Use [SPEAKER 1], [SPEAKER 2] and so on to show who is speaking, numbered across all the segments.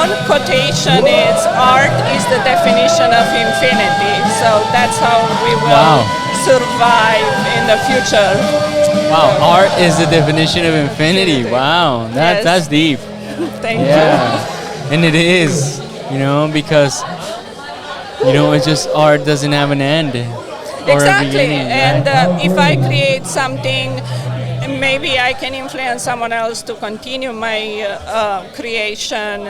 [SPEAKER 1] own quotation is art is the definition of infinity. So that's how we will survive in the future.
[SPEAKER 2] Wow, art is the definition of infinity. Wow, that's deep.
[SPEAKER 1] Thank you.
[SPEAKER 2] And it is, because it's just art doesn't have an end.
[SPEAKER 1] Exactly. And if I create something, maybe I can influence someone else to continue my creation.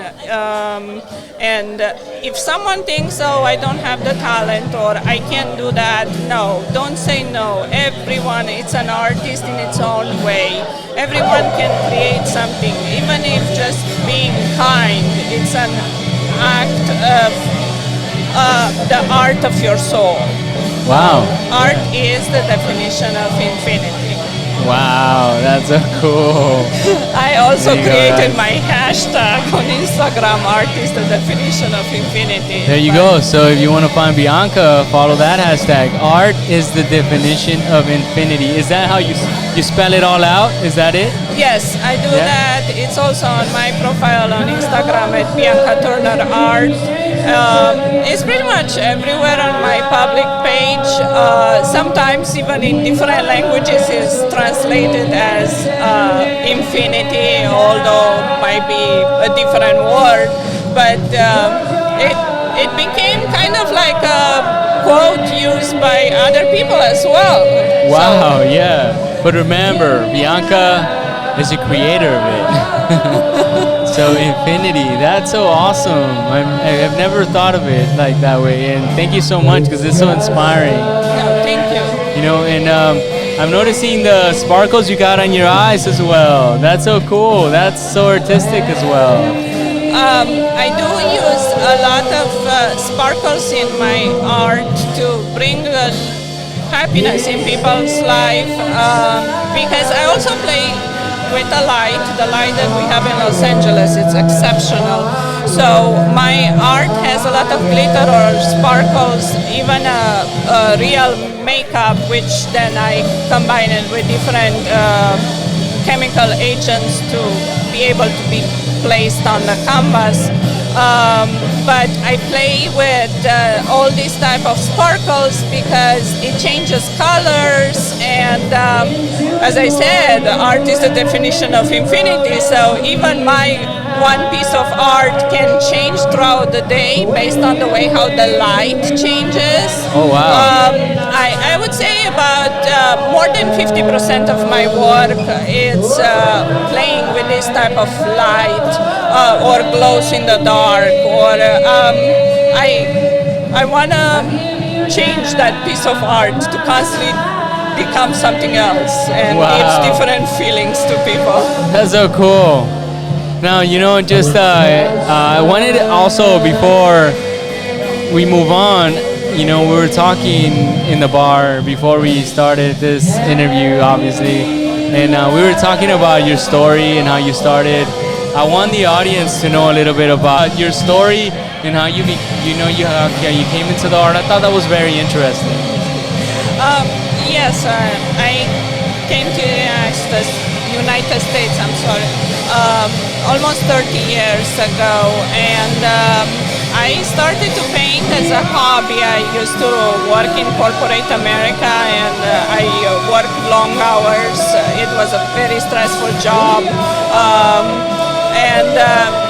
[SPEAKER 1] And if someone thinks, oh, I don't have the talent or I can't do that, no, don't say no. Everyone, it's an artist in its own way. Everyone can create something, even if just being kind, it's an act of the art of your soul.
[SPEAKER 2] Wow.
[SPEAKER 1] Art is the definition of infinity.
[SPEAKER 2] Wow, that's so cool.
[SPEAKER 1] I also created my hashtag on Instagram, art is the definition of infinity.
[SPEAKER 2] There you go. So if you want to find Bianca, follow that hashtag. Art is the definition of infinity. Is that how you spell it all out? Is that it?
[SPEAKER 1] Yes, I do that. It's also on my profile on Instagram at Bianca Turner Art. It's pretty much everywhere on my public page. Sometimes even in different languages is translated as infinity, although it might be a different word. But it became kind of like a quote used by other people as well.
[SPEAKER 2] Wow, But remember, Bianca is a creator of it. So infinity, that's so awesome. I've never thought of it like that way, and thank you so much because it's so inspiring.
[SPEAKER 1] Thank you.
[SPEAKER 2] And I'm noticing the sparkles you got on your eyes as well. That's so cool. That's so artistic as well.
[SPEAKER 1] I do use a lot of sparkles in my art to bring happiness in people's life because I also play with the light that we have in Los Angeles. It's exceptional. So my art has a lot of glitter or sparkles, even a real makeup, which then I combine it with different chemical agents to be able to be placed on the canvas. But I play with all these type of sparkles because it changes colors, and as I said, art is the definition of infinity, so even my one piece of art can change throughout the day based on the way how the light changes.
[SPEAKER 2] Oh wow.
[SPEAKER 1] I would say about more than 50% of my work is playing with this type of light or glows in the dark, or I want to change that piece of art to constantly become something else and gives different feelings to people.
[SPEAKER 2] That's so cool. Now, I wanted to also, before we move on, we were talking in the bar before we started this interview, obviously, and we were talking about your story and how you started. I want the audience to know a little bit about your story and how you came into the art. I thought that was very interesting.
[SPEAKER 1] Yes, I came to the United States, almost 30 years ago, and I started to paint as a hobby. I used to work in corporate America, and I worked long hours. It was a very stressful job. And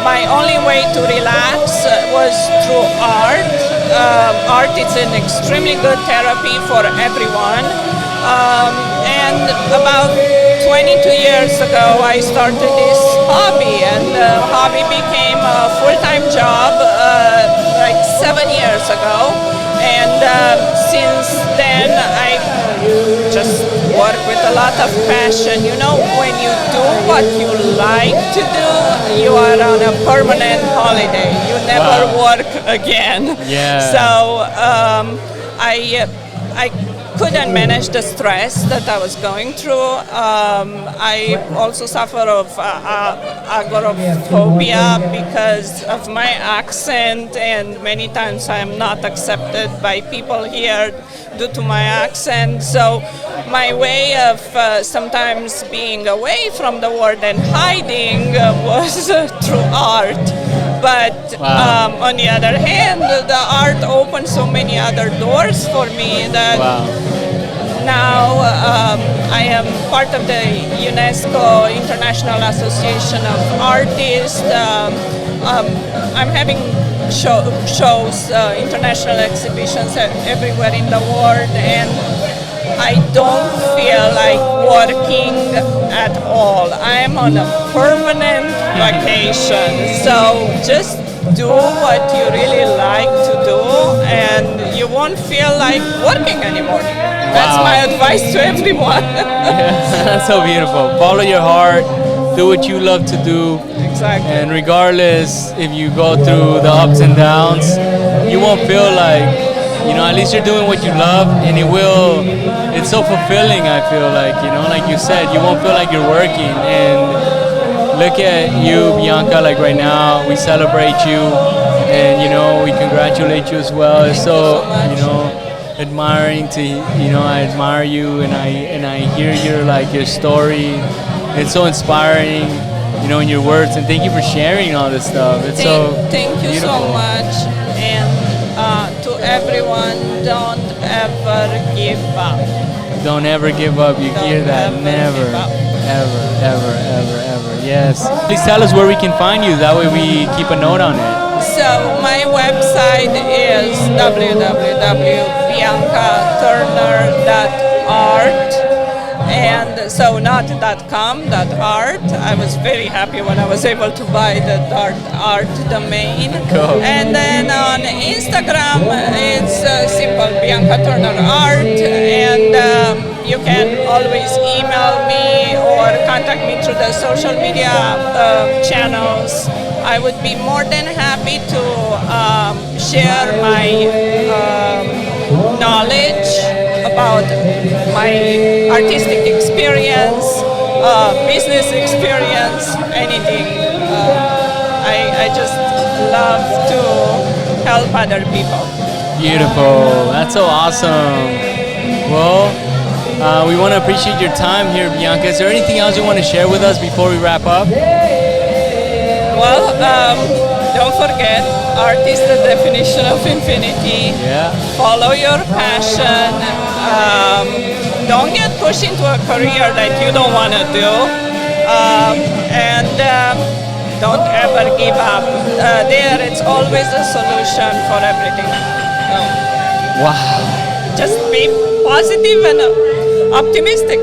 [SPEAKER 1] my only way to relax was through art. Art is an extremely good therapy for everyone. And about 22 years ago, I started this hobby, and the hobby became a full-time job like 7 years ago. And since then, I just work with a lot of passion. When you do what you like to do, you are on a permanent holiday. You never work again.
[SPEAKER 2] Yeah.
[SPEAKER 1] So I couldn't manage the stress that I was going through. I also suffer of agoraphobia because of my accent, and many times I'm not accepted by people here due to my accent. So my way of sometimes being away from the world and hiding was through art. But
[SPEAKER 2] Wow.
[SPEAKER 1] on the other hand, the art opened so many other doors for me that
[SPEAKER 2] Wow.
[SPEAKER 1] now I am part of the UNESCO International Association of Artists. I'm having shows, international exhibitions everywhere in the world, and I don't feel like working at all. I'm on a permanent vacation, so just do what you really like to do, and you won't feel like working anymore. That's
[SPEAKER 2] Wow.
[SPEAKER 1] my advice to everyone.
[SPEAKER 2] That's so beautiful. Follow your heart. Do what you love to do.
[SPEAKER 1] Exactly.
[SPEAKER 2] And regardless if you go through the ups and downs, you won't feel like, at least you're doing what you love, and it's so fulfilling, I feel like you said, you won't feel like you're working. And look at you, Bianca, like right now, we celebrate you, and, we congratulate you as well. It's so,
[SPEAKER 1] Thank you so much.
[SPEAKER 2] admiring to, I admire you, and I hear your story. It's so inspiring, in your words, and thank you for sharing all this stuff. It's
[SPEAKER 1] Thank you
[SPEAKER 2] beautiful.
[SPEAKER 1] so much, and to everyone, don't ever give up.
[SPEAKER 2] Don't ever give up. You
[SPEAKER 1] Don't
[SPEAKER 2] hear that?
[SPEAKER 1] ever
[SPEAKER 2] Never,
[SPEAKER 1] give up.
[SPEAKER 2] ever, ever, ever, ever. Yes. Please tell us where we can find you. That way we keep a note on it.
[SPEAKER 1] So my website is www.biancaturner.art, and so not .com, .art. I was very happy when I was able to buy the .art domain.
[SPEAKER 2] Cool.
[SPEAKER 1] And then on Instagram, it's simple Bianca Turner Art, and you can always email me or contact me through the social media channels. I would be more than happy to share my knowledge about my artistic experience, business experience, anything. I just love to help other people.
[SPEAKER 2] Beautiful. That's so awesome. Well, we want to appreciate your time here, Bianca. Is there anything else you want to share with us before we wrap up?
[SPEAKER 1] Well, don't forget, art is the definition of infinity.
[SPEAKER 2] Yeah.
[SPEAKER 1] Follow your passion. Don't get pushed into a career that you don't want to do. And don't ever give up. It's always a solution for everything.
[SPEAKER 2] Wow.
[SPEAKER 1] Just be positive and optimistic.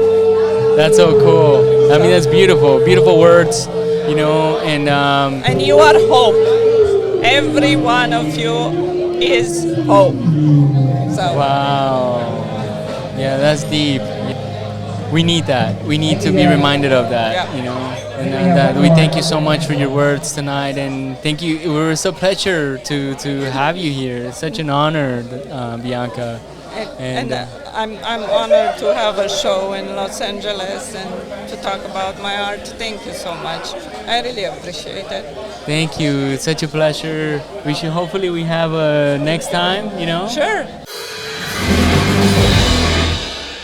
[SPEAKER 2] That's so cool. I mean, that's beautiful. Beautiful words, and
[SPEAKER 1] And you are hope. Every one of you is hope. So
[SPEAKER 2] wow. Yeah, that's deep. We need that. We need to be reminded of that,
[SPEAKER 1] Yeah.
[SPEAKER 2] And we thank you so much for your words tonight, and thank you. It was a pleasure to have you here. It's such an honor, Bianca.
[SPEAKER 1] And I'm honored to have a show in Los Angeles and to talk about my art. Thank you so much. I really appreciate it.
[SPEAKER 2] Thank you. It's such a pleasure. Hopefully we have a next time,
[SPEAKER 1] Sure.